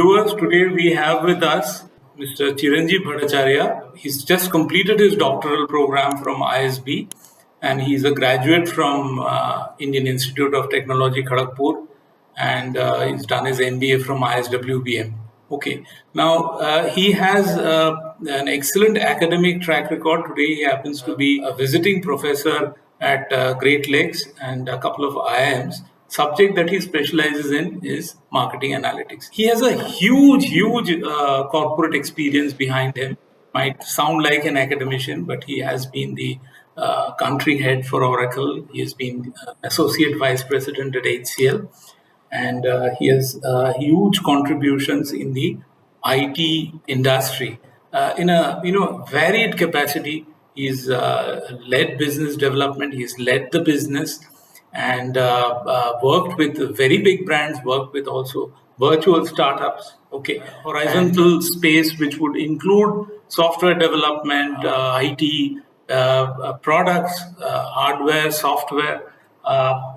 Viewers, today we have with us Mr. Chiranjeev Bhattacharya. He's just completed his doctoral program from ISB and he's a graduate from Indian Institute of Technology, Kharagpur, and he's done his MBA from ISWBM. Okay, now he has an excellent academic track record. Today he happens to be a visiting professor at Great Lakes and a couple of IIMs. Subject that he specializes in is marketing analytics. He has a huge corporate experience behind him. Might sound like an academician, but he has been the country head for Oracle. He has been associate vice president at HCL, and he has huge contributions in the IT industry in a varied capacity. He's led business development. He's led the business and worked with very big brands. Worked with also virtual startups. Okay, horizontal space which would include software development, IT products, hardware, software,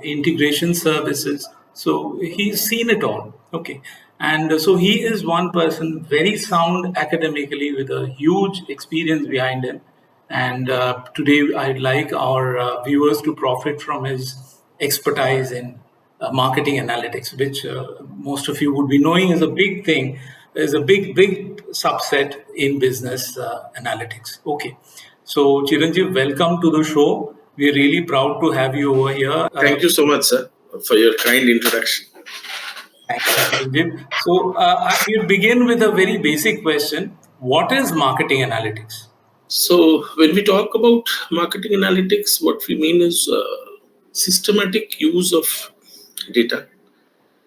integration services. So he's seen it all. Okay. And so he is one person, very sound academically with a huge experience behind him. And today I'd like our viewers to profit from his expertise in marketing analytics, which most of you would be knowing is a big thing. There's a big subset in business analytics. Okay. So Chiranjeev, welcome to the show. We're really proud to have you over here. Thank you so much, sir, for your kind introduction. Thanks, Chiranjeev. So we'll begin with a very basic question. What is marketing analytics? So when we talk about marketing analytics, what we mean is systematic use of data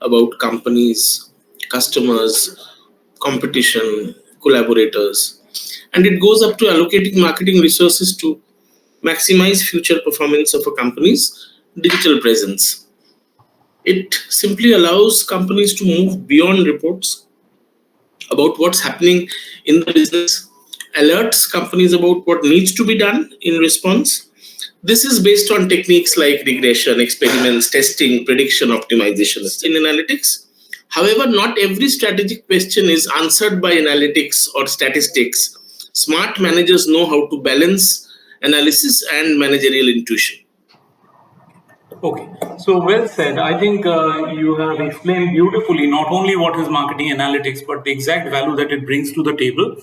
about companies, customers, competition, collaborators, and it goes up to allocating marketing resources to maximize future performance of a company's digital presence. It simply allows companies to move beyond reports about what's happening in the business, alerts companies about what needs to be done in response. This is based on techniques like regression, experiments, testing, prediction, optimization in analytics. However, not every strategic question is answered by analytics or statistics. Smart managers know how to balance analysis and managerial intuition. Okay, so well said. I think you have explained beautifully not only what is marketing analytics, but the exact value that it brings to the table.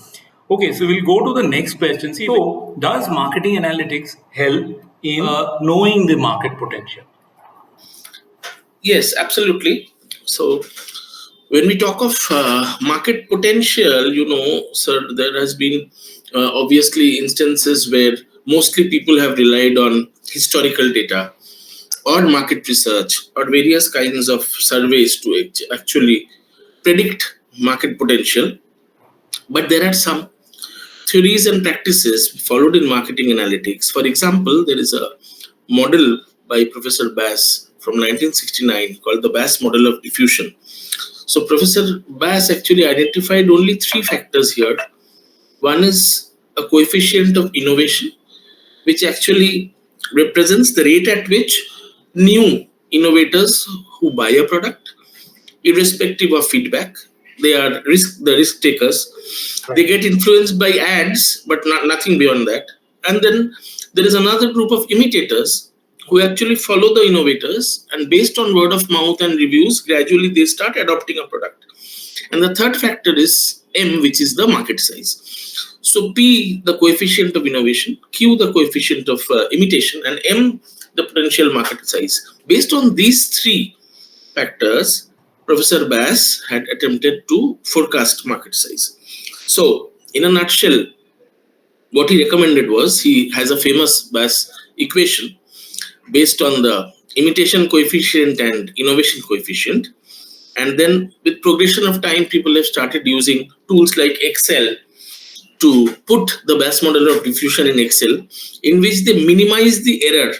Okay, so we'll go to the next question. So, does marketing analytics help in knowing the market potential? Yes, absolutely. So, when we talk of market potential, sir, there has been obviously instances where mostly people have relied on historical data or market research or various kinds of surveys to actually predict market potential. But there are some theories and practices followed in marketing analytics. For example, there is a model by Professor Bass from 1969 called the Bass model of diffusion. So Professor Bass actually identified only three factors here. One is a coefficient of innovation, which actually represents the rate at which new innovators who buy a product, irrespective of feedback, they are the risk takers. Right. They get influenced by ads, but nothing beyond that. And then there is another group of imitators who actually follow the innovators, and based on word of mouth and reviews, gradually they start adopting a product. And the third factor is M, which is the market size. So P, the coefficient of innovation, Q, the coefficient of imitation, and M, the potential market size. Based on these three factors, Professor Bass had attempted to forecast market size. So, in a nutshell, what he recommended was, he has a famous Bass equation based on the imitation coefficient and innovation coefficient. And then with progression of time, people have started using tools like Excel to put the Bass model of diffusion in Excel, in which they minimize the error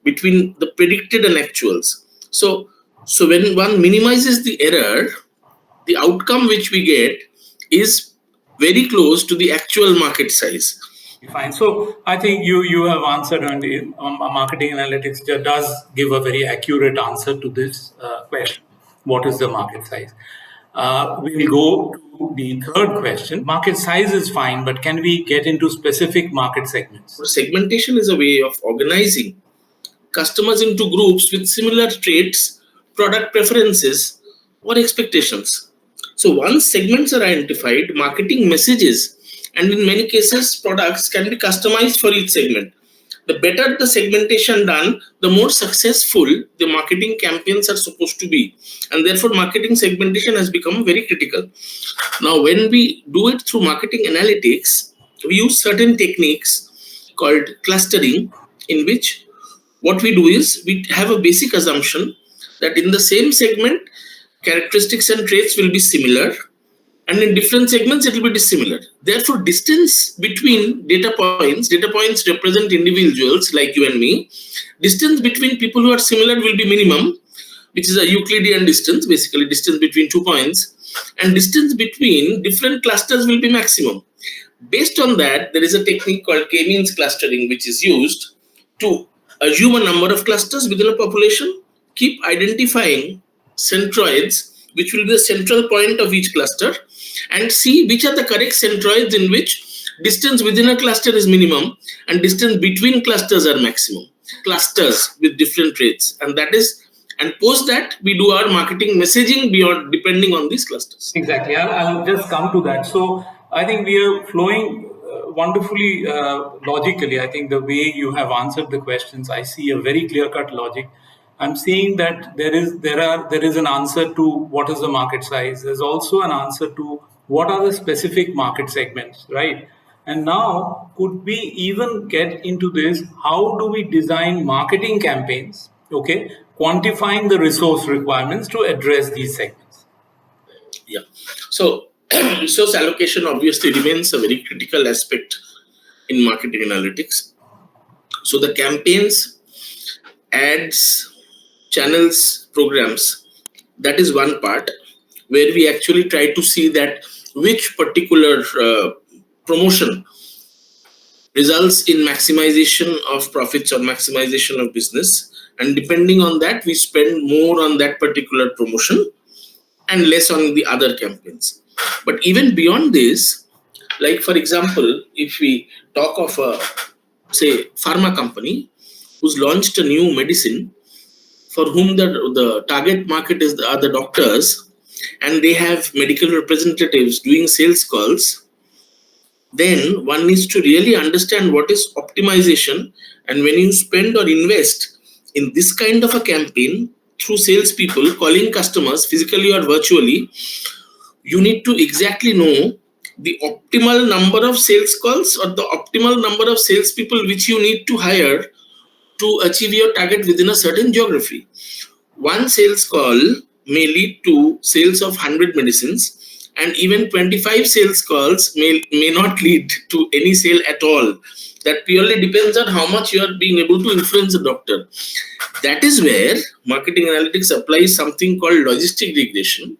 between the predicted and actuals. So when one minimizes the error, the outcome which we get is very close to the actual market size. Fine. So I think you have answered, and marketing analytics does give a very accurate answer to this question. What is the market size? We'll go to the third question. Market size is fine, but can we get into specific market segments? Segmentation is a way of organizing customers into groups with similar traits, product preferences, or expectations. So once segments are identified, marketing messages and in many cases products can be customized for each segment. The better the segmentation done, the more successful the marketing campaigns are supposed to be. And therefore, marketing segmentation has become very critical. Now, when we do it through marketing analytics, we use certain techniques called clustering, in which what we do is we have a basic assumption that in the same segment, characteristics and traits will be similar, and in different segments, it will be dissimilar. Therefore, distance between data points represent individuals like you and me. Distance between people who are similar will be minimum, which is a Euclidean distance, basically distance between 2 points, and distance between different clusters will be maximum. Based on that, there is a technique called k-means clustering, which is used to assume a number of clusters within a population, keep identifying centroids, which will be the central point of each cluster, and see which are the correct centroids in which distance within a cluster is minimum and distance between clusters are maximum. Clusters with different traits, and post that we do our marketing messaging beyond depending on these clusters. Exactly. I'll just come to that. So I think we are flowing wonderfully logically. I think the way you have answered the questions, I see a very clear-cut logic. I'm seeing that there is an answer to what is the market size. There's also an answer to what are the specific market segments, right? And now, could we even get into this? How do we design marketing campaigns? Okay, quantifying the resource requirements to address these segments. Yeah. So resource allocation obviously remains a very critical aspect in marketing analytics. So the campaigns, ads, channels, programs, that is one part where we actually try to see that which particular promotion results in maximization of profits or maximization of business, and depending on that we spend more on that particular promotion and less on the other campaigns. But even beyond this, like for example, if we talk of a say pharma company who's launched a new medicine for whom the target market are the doctors, and they have medical representatives doing sales calls, then one needs to really understand what is optimization. And when you spend or invest in this kind of a campaign through salespeople calling customers physically or virtually, you need to exactly know the optimal number of sales calls or the optimal number of salespeople which you need to hire to achieve your target within a certain geography. One sales call may lead to sales of 100 medicines, and even 25 sales calls may not lead to any sale at all. That purely depends on how much you are being able to influence the doctor. That is where marketing analytics applies something called logistic regression,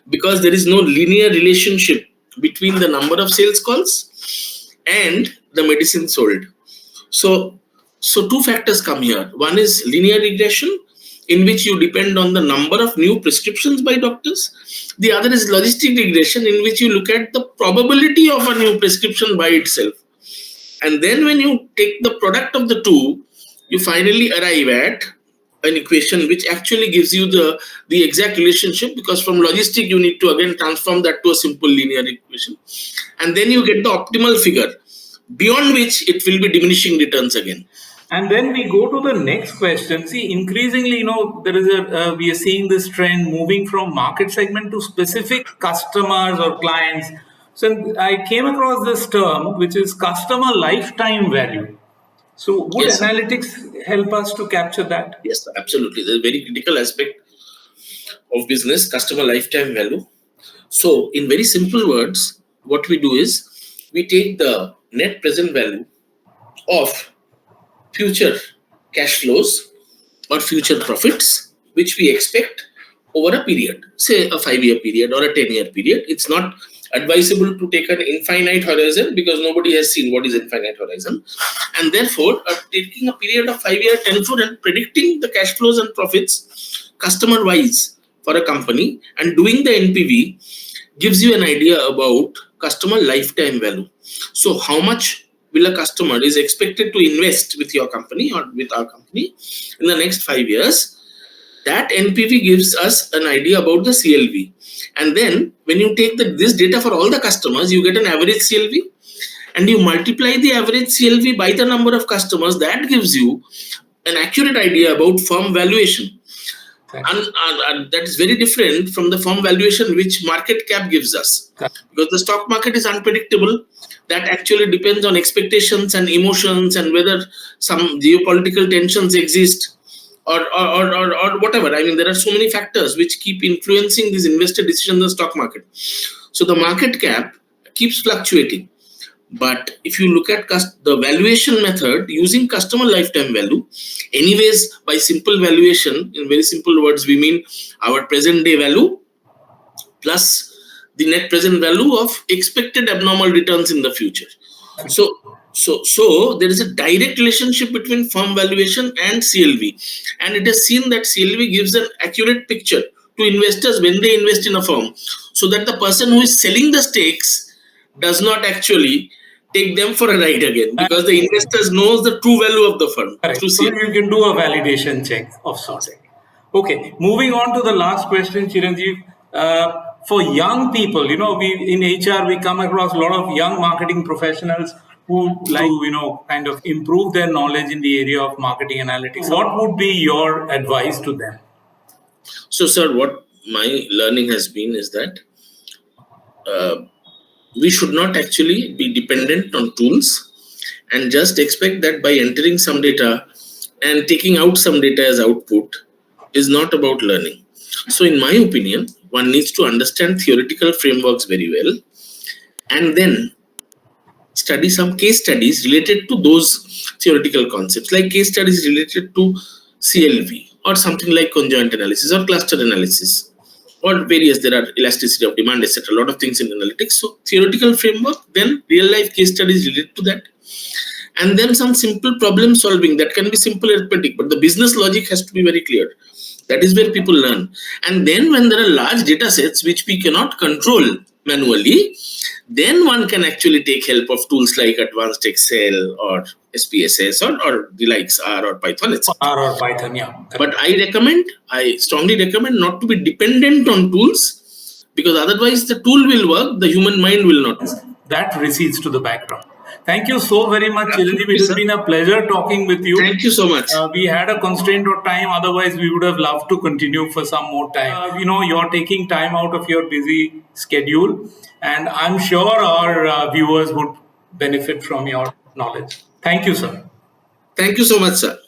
because there is no linear relationship between the number of sales calls and the medicine sold. So two factors come here. One is linear regression, in which you depend on the number of new prescriptions by doctors. The other is logistic regression, in which you look at the probability of a new prescription by itself. And then when you take the product of the two, you finally arrive at an equation which actually gives you the exact relationship, because from logistic you need to again transform that to a simple linear equation. And then you get the optimal figure, beyond which it will be diminishing returns again. And then we go to the next question. See, increasingly, there is we are seeing this trend moving from market segment to specific customers or clients. So I came across this term, which is customer lifetime value. So would analytics help us to capture that? Yes, absolutely. There's a very critical aspect of business, customer lifetime value. So in very simple words, what we do is we take the net present value of future cash flows or future profits, which we expect over a period, say a 5-year period or a 10-year period. It's not advisable to take an infinite horizon, because nobody has seen what is infinite horizon. And therefore, taking a period of 5-year, 10-year and predicting the cash flows and profits customer wise for a company, and doing the NPV gives you an idea about customer lifetime value. So how much will a customer is expected to invest with your company or with our company in the next 5 years? That NPV gives us an idea about the CLV. And then when you take this data for all the customers, you get an average CLV, and you multiply the average CLV by the number of customers. That gives you an accurate idea about firm valuation. And that is very different from the firm valuation which market cap gives us, because the stock market is unpredictable. That actually depends on expectations and emotions, and whether some geopolitical tensions exist, or whatever. I mean, there are so many factors which keep influencing these investor decisions in the stock market. So the market cap keeps fluctuating. But if you look at the valuation method using customer lifetime value, anyways, by simple valuation, in very simple words, we mean our present day value plus the net present value of expected abnormal returns in the future. So there is a direct relationship between firm valuation and CLV, and it is seen that CLV gives an accurate picture to investors when they invest in a firm, so that the person who is selling the stakes does not actually take them for a ride again, because the investors knows the true value of the fund. Correct. So you can do a validation check of sorts. Okay, moving on to the last question, Chiranjeev. For young people, we in HR we come across a lot of young marketing professionals who like to, kind of improve their knowledge in the area of marketing analytics. What would be your advice to them? So, sir, what my learning has been is that we should not actually be dependent on tools and just expect that by entering some data and taking out some data as output is not about learning. So in my opinion, one needs to understand theoretical frameworks very well, and then study some case studies related to those theoretical concepts, like case studies related to CLV or something like conjoint analysis or cluster analysis, or various, there are elasticity of demand, etc. A lot of things in analytics. So theoretical framework, then real life case studies related to that, and then some simple problem solving that can be simple arithmetic, but the business logic has to be very clear. That is where people learn. And then when there are large data sets which we cannot control manually, then one can actually take help of tools like advanced Excel or SPSS or the likes R or Python, etc. R or Python, yeah. But I strongly recommend not to be dependent on tools, because otherwise the tool will work, the human mind will not work. That recedes to the background. Thank you so very much, Chiranjeev. It has been a pleasure talking with you. Thank you so much. We had a constraint of time, otherwise we would have loved to continue for some more time. You're taking time out of your busy schedule, and I'm sure our viewers would benefit from your knowledge. Thank you, sir. Thank you so much, sir.